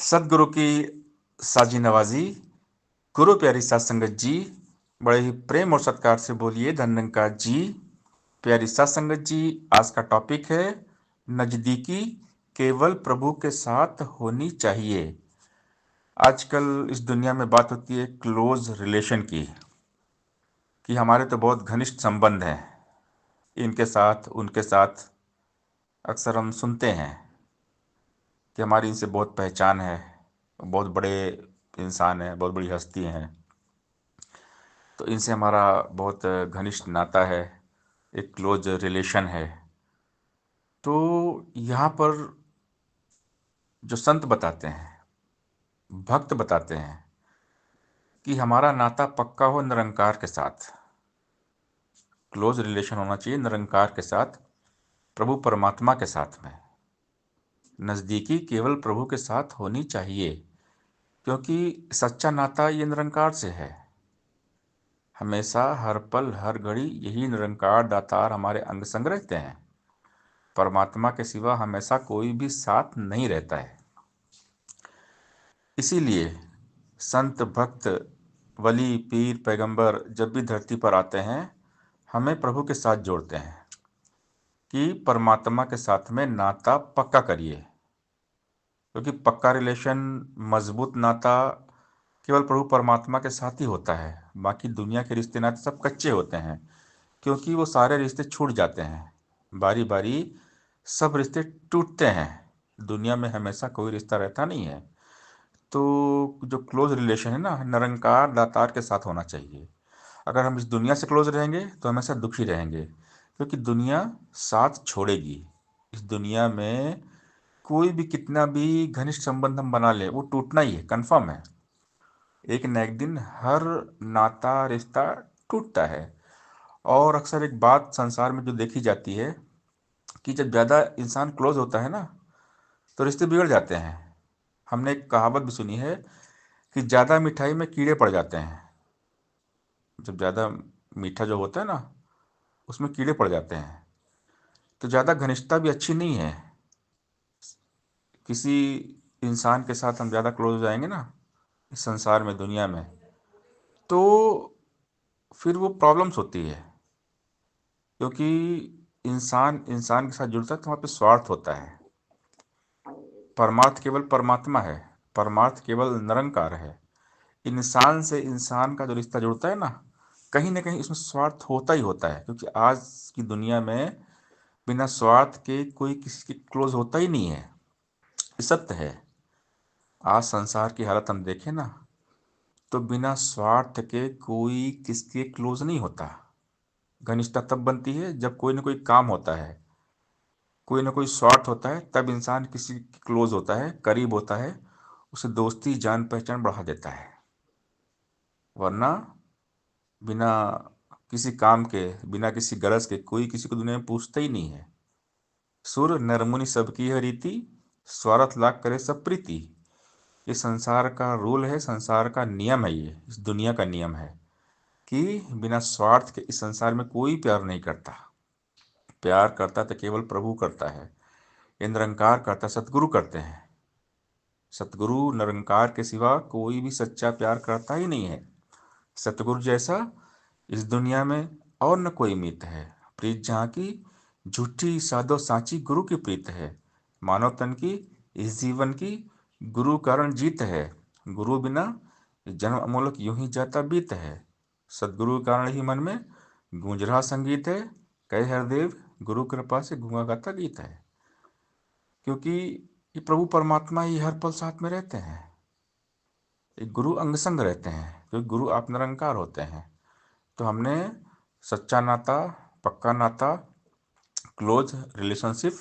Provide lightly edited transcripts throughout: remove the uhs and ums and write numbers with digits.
सदगुरु की साजी नवाजी। गुरु प्यारी सात संगत जी, बड़े ही प्रेम और सत्कार से बोलिए धन निरंकार जी। प्यारी सात संगत जी, आज का टॉपिक है नजदीकी केवल प्रभु के साथ होनी चाहिए। आजकल इस दुनिया में बात होती है क्लोज रिलेशन की, कि हमारे तो बहुत घनिष्ठ संबंध हैं इनके साथ उनके साथ। अक्सर हम सुनते हैं कि हमारी इनसे बहुत पहचान है, बहुत बड़े इंसान हैं, बहुत बड़ी हस्ती हैं, तो इनसे हमारा बहुत घनिष्ठ नाता है, एक क्लोज रिलेशन है। तो यहाँ पर जो संत बताते हैं, भक्त बताते हैं कि हमारा नाता पक्का हो निरंकार के साथ, क्लोज रिलेशन होना चाहिए निरंकार के साथ, प्रभु परमात्मा के साथ में। नज़दीकी केवल प्रभु के साथ होनी चाहिए, क्योंकि सच्चा नाता ये निरंकार से है। हमेशा हर पल हर घड़ी यही निरंकार दातार हमारे अंग संग रहते हैं। परमात्मा के सिवा हमेशा कोई भी साथ नहीं रहता है। इसीलिए संत भक्त वली पीर पैगंबर जब भी धरती पर आते हैं, हमें प्रभु के साथ जोड़ते हैं कि परमात्मा के साथ में नाता पक्का करिए। क्योंकि पक्का रिलेशन, मजबूत नाता केवल प्रभु परमात्मा के साथ ही होता है। बाकी दुनिया के रिश्ते नाते सब कच्चे होते हैं, क्योंकि वो सारे रिश्ते छूट जाते हैं बारी बारी। सब रिश्ते टूटते हैं। दुनिया में हमेशा कोई रिश्ता रहता नहीं है। तो जो क्लोज रिलेशन है ना, निरंकार दातार के साथ होना चाहिए। अगर हम इस दुनिया से क्लोज रहेंगे तो हमेशा दुखी रहेंगे, क्योंकि दुनिया साथ छोड़ेगी। इस दुनिया में कोई भी कितना भी घनिष्ठ संबंध हम बना ले, वो टूटना ही है, कन्फर्म है। एक न एक दिन हर नाता रिश्ता टूटता है। और अक्सर एक बात संसार में जो देखी जाती है कि जब ज़्यादा इंसान क्लोज होता है ना, तो रिश्ते बिगड़ जाते हैं। हमने एक कहावत भी सुनी है कि ज़्यादा मिठाई में कीड़े पड़ जाते हैं। जब ज़्यादा मीठा जो होता है ना, उसमें कीड़े पड़ जाते हैं। तो ज़्यादा घनिष्ठता भी अच्छी नहीं है। किसी इंसान के साथ हम ज़्यादा क्लोज हो जाएंगे ना इस संसार में, दुनिया में, तो फिर वो प्रॉब्लम्स होती है। क्योंकि इंसान इंसान के साथ जुड़ता है तो वहाँ पे स्वार्थ होता है। परमार्थ केवल परमात्मा है, परमार्थ केवल निरंकार है। इंसान से इंसान का जो रिश्ता जुड़ता है ना कहीं इसमें स्वार्थ होता ही होता है। क्योंकि आज की दुनिया में बिना स्वार्थ के कोई किसी के क्लोज होता ही नहीं है। ये सत्य है। आज संसार की हालत हम देखें ना, तो बिना स्वार्थ के कोई किसके क्लोज नहीं होता। घनिष्ठता तब बनती है जब कोई ना कोई काम होता है, कोई ना कोई स्वार्थ होता है, तब इंसान किसी के क्लोज होता है, करीब होता है, उसे दोस्ती जान पहचान बढ़ा देता है। वरना बिना किसी काम के, बिना किसी गरज के कोई किसी को दुनिया में पूछता ही नहीं है। सुर नर मुनि सबकी है रीति, स्वार्थ लाख करे सब प्रीति। ये संसार का रूल है, संसार का नियम है, ये इस दुनिया का नियम है कि बिना स्वार्थ के इस संसार में कोई प्यार नहीं करता। प्यार करता तो केवल प्रभु करता है, ये निरंकार करता, सतगुरु करते हैं। सतगुरु निरंकार के सिवा कोई भी सच्चा प्यार करता ही नहीं है। सतगुरु जैसा इस दुनिया में और न कोई मीत है। प्रीत जहाँ की झूठी साधो सांची गुरु की प्रीत है। मानव तन की इस जीवन की गुरु कारण जीत है। गुरु बिना जन्म अमूलक यूं ही जाता बीत है। सदगुरु के कारण ही मन में गूंज रहा संगीत है। कहे हरदेव गुरु कृपा से गूंगा गाता गीत है। क्योंकि ये प्रभु परमात्मा ही हर पल साथ में रहते हैं। एक गुरु अंग संग रहते हैं, क्योंकि गुरु आप निरंकार होते हैं। तो हमने सच्चा नाता, पक्का नाता, क्लोज रिलेशनशिप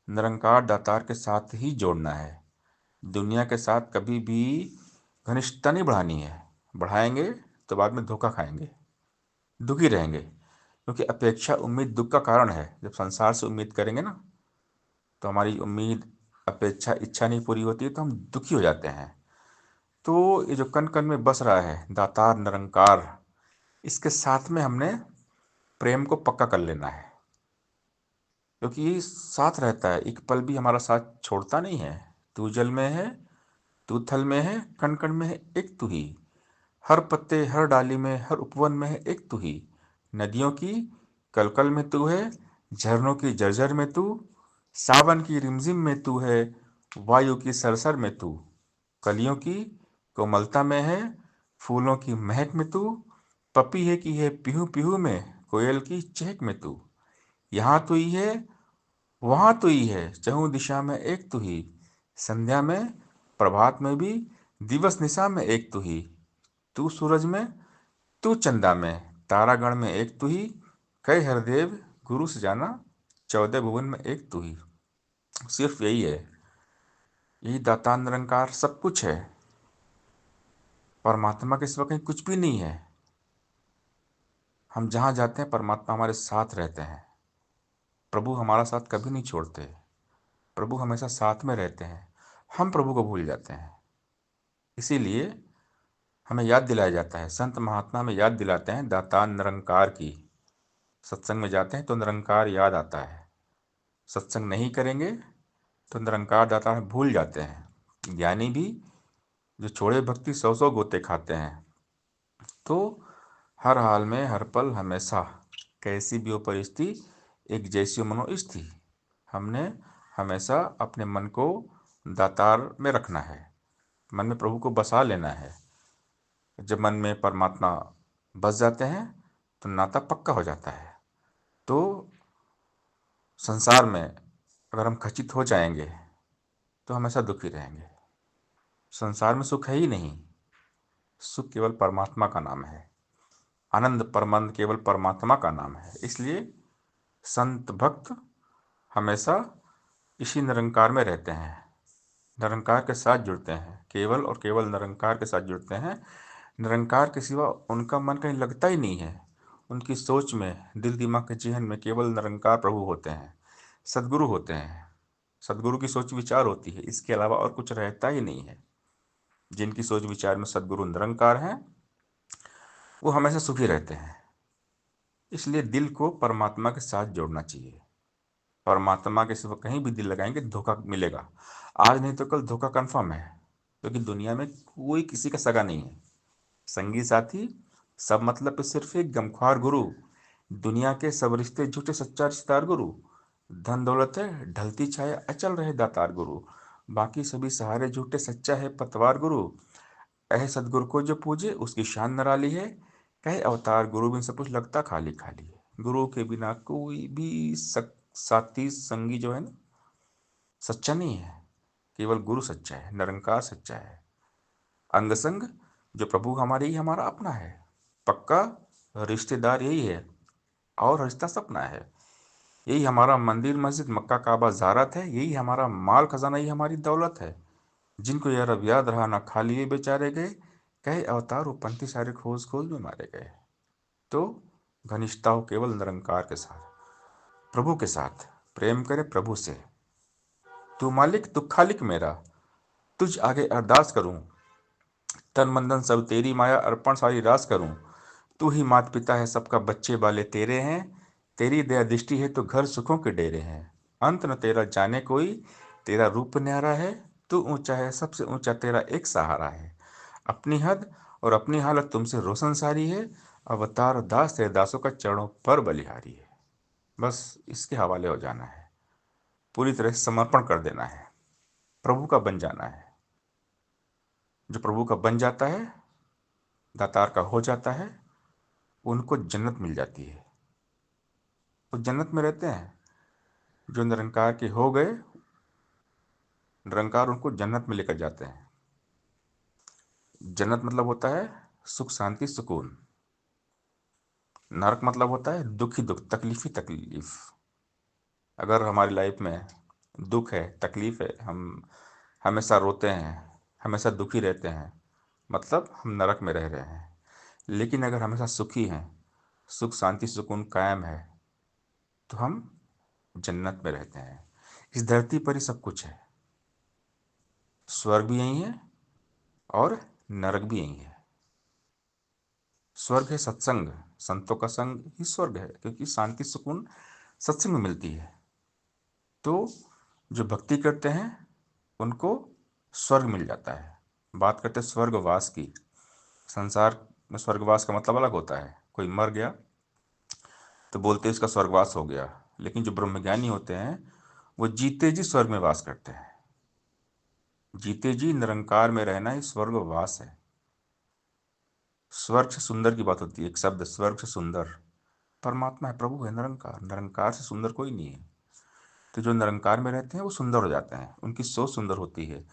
निरंकार दातार के साथ ही जोड़ना है। दुनिया के साथ कभी भी घनिष्ठता नहीं बढ़ानी है। बढ़ाएंगे तो बाद में धोखा खाएंगे, दुखी रहेंगे। क्योंकि अपेक्षा उम्मीद दुख का कारण है। जब संसार से उम्मीद करेंगे ना, तो हमारी उम्मीद, अपेक्षा, इच्छा नहीं पूरी होती है, तो हम दुखी हो जाते हैं। तो ये जो कण कण में बस रहा है दातार निरंकार, इसके साथ में हमने प्रेम को पक्का कर लेना है। क्योंकि ये साथ रहता है, एक पल भी हमारा साथ छोड़ता नहीं है। तू जल में है तू थल में है, कण कण में है एक तू ही। हर पत्ते हर डाली में, हर उपवन में है एक तू ही। नदियों की कलकल में तू है, झरनों की झरझर में तू, सावन की रिमझिम में तू है, वायु की सरसर में तू, कलियों की कोमलता में है, फूलों की महक में तू, पपीहे की है पिहू पिहू में, कोयल की चहक में तू। यहाँ तू ही है, वहाँ तू ही है, चहुँ दिशा में एक तू ही। संध्या में, प्रभात में भी, दिवस निशा में एक तू ही। तू सूरज में, तू चंदा में, तारागण में एक तू ही। कई हरदेव गुरु से जाना, 14 भुवन में एक तू ही। सिर्फ यही है, यही दाता निरंकार सब कुछ है। परमात्मा के सिवा कहीं कुछ भी नहीं है। हम जहाँ जाते हैं परमात्मा हमारे साथ रहते हैं। प्रभु हमारा साथ कभी नहीं छोड़ते। प्रभु हमेशा साथ में रहते हैं। हम प्रभु को भूल जाते हैं। इसीलिए हमें याद दिलाया जाता है, संत महात्मा में याद दिलाते हैं दाता निरंकार की। सत्संग में जाते हैं तो निरंकार याद आता है। सत्संग नहीं करेंगे तो निरंकार दाता हमें भूल जाते हैं। ज्ञानी भी जो छोड़े भक्ति 100 गोते खाते हैं। तो हर हाल में, हर पल, हमेशा, कैसी भी हो परिस्थिति, एक जैसी हो मनोस्थिति, हमने हमेशा अपने मन को दातार में रखना है। मन में प्रभु को बसा लेना है। जब मन में परमात्मा बस जाते हैं तो नाता पक्का हो जाता है। तो संसार में अगर हम खचित हो जाएंगे तो हमेशा दुखी रहेंगे। संसार में सुख है ही नहीं। सुख केवल परमात्मा का नाम है। आनंद परमानंद केवल परमात्मा का नाम है। इसलिए संत भक्त हमेशा इसी निरंकार में रहते हैं, निरंकार के साथ जुड़ते हैं, केवल और केवल निरंकार के साथ जुड़ते हैं। निरंकार के सिवा उनका मन कहीं लगता ही नहीं है। उनकी सोच में, दिल दिमाग के चिहन में केवल निरंकार प्रभु होते हैं, सद्गुरु होते हैं। सद्गुरु की सोच विचार होती है, इसके अलावा और कुछ रहता ही नहीं है। जिनकी सोच विचार में सद्गुरु निरंकार हैं वो हमेशा सुखी रहते हैं। इसलिए दिल को परमात्मा के साथ जोड़ना चाहिए। परमात्मा के सिवा कहीं भी दिल लगाएंगे धोखा मिलेगा। आज नहीं तो कल धोखा कंफर्म है, क्योंकि दुनिया में कोई किसी का सगा नहीं है। संगी साथी सब मतलब पे सिर्फ एक गमख्वार गुरु। दुनिया के सब रिश्ते झूठे सच्चा रिश्तेदार गुरु। धन दौलत है ढलती छाया अचल रहे दातार गुरु। बाकी सभी सहारे झूठे सच्चा है पतवार गुरु। ऐसे सदगुरु को जो पूजे उसकी शान निराली है। कहे अवतार गुरु बिन सब कुछ लगता खाली खाली है। गुरु के बिना कोई भी साथी संगी जो है ना सच्चा नहीं है। केवल गुरु सच्चा है, निरंकार सच्चा है। अंग संग जो प्रभु हमारे ही हमारा अपना है। पक्का रिश्तेदार यही है और रिश्ता सपना है। यही हमारा मंदिर मस्जिद मक्का काबा ज़ारत है। यही हमारा माल खजाना, यही हमारी दौलत है। जिनको यह रब याद रहा ना खाली ये बेचारे गए। कहे अवतार वो पंथी सारे खोज खोज में मारे गए। तो घनिष्ठता हो केवल निरंकार के साथ, प्रभु के साथ। प्रेम करे प्रभु से। तू मालिक तू खालिक मेरा, तुझ आगे अरदास करूं। तन मन धन सब तेरी माया अर्पण सारी रास करूं। तू ही मात पिता है सबका बच्चे वाले तेरे हैं। तेरी दया दृष्टि है तो घर सुखों के डेरे हैं। अंत न तेरा जाने कोई, तेरा रूप न्यारा है। तू ऊंचा है सबसे ऊंचा तेरा एक सहारा है। अपनी हद और अपनी हालत तुमसे रोशन सारी है। अवतार दास तेरे दासों का चरणों पर बलिहारी है। बस इसके हवाले हो जाना है। पूरी तरह से समर्पण कर देना है। प्रभु का बन जाना है। जो प्रभु का बन जाता है, दातार का हो जाता है, उनको जन्नत मिल जाती है। वो जन्नत में रहते हैं। जो निरंकार के हो गए, निरंकार उनको जन्नत में लेकर जाते हैं। जन्नत मतलब होता है सुख शांति सुकून। नरक मतलब होता है दुख ही दुख, तकलीफ ही तकलीफ। अगर हमारी लाइफ में दुख है, तकलीफ है, हम हमेशा रोते हैं, हमेशा दुखी रहते हैं, मतलब हम नरक में रह रहे हैं। लेकिन अगर हमेशा सुखी हैं, सुख शांति सुकून कायम है, तो हम जन्नत में रहते हैं। इस धरती पर ही सब कुछ है। स्वर्ग भी यही है और नरक भी यही है। स्वर्ग है सत्संग, संतों का संग ही स्वर्ग है, क्योंकि शांति सुकून सत्संग में मिलती है। तो जो भक्ति करते हैं उनको स्वर्ग मिल जाता है। बात करते हैं स्वर्गवास की। संसार में स्वर्गवास का मतलब अलग होता है। कोई मर गया तो बोलते हैं इसका स्वर्गवास हो गया, लेकिन जो ब्रह्मज्ञानी होते हैं वो जीते जी स्वर्ग में वास करते हैं। जीते जी निरंकार में रहना ही स्वर्गवास है। स्वर्ग से सुंदर की बात होती है, एक शब्द स्वर्ग से सुंदर। परमात्मा है, प्रभु है, निरंकार। निरंकार से सुंदर कोई नहीं है। तो जो निरंकार में रहते हैं वो सुंदर हो जाते हैं। उनकी सोच सुंदर होती है,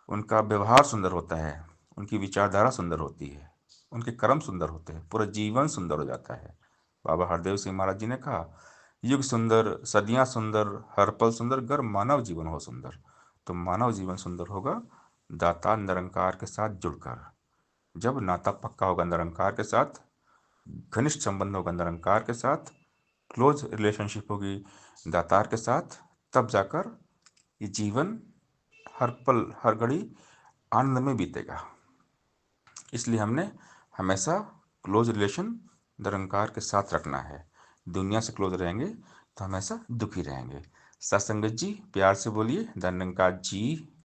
उनका व्यवहार सुंदर होता है, उनकी विचारधारा सुंदर होती है, उनके कर्म सुंदर होते हैं, पूरा जीवन सुंदर हो जाता है। बाबा हरदेव सिंह महाराज जी ने कहा, युग सुंदर, सदियां सुंदर, हर पल सुंदर, गर मानव जीवन हो सुंदर। तो मानव जीवन सुंदर होगा दाता निरंकार के साथ जुड़कर। जब नाता पक्का होगा निरंकार के साथ, घनिष्ठ संबंध होगा निरंकार के साथ, क्लोज रिलेशनशिप होगी दातार के साथ, तब जाकर ये जीवन हर पल हर घड़ी आनंद में बीतेगा। इसलिए हमने हमेशा क्लोज रिलेशन निरंकार के साथ रखना है। दुनिया से क्लोज रहेंगे तो हमेशा दुखी रहेंगे। सत्संगत जी प्यार से बोलिए, धन निरंकार जी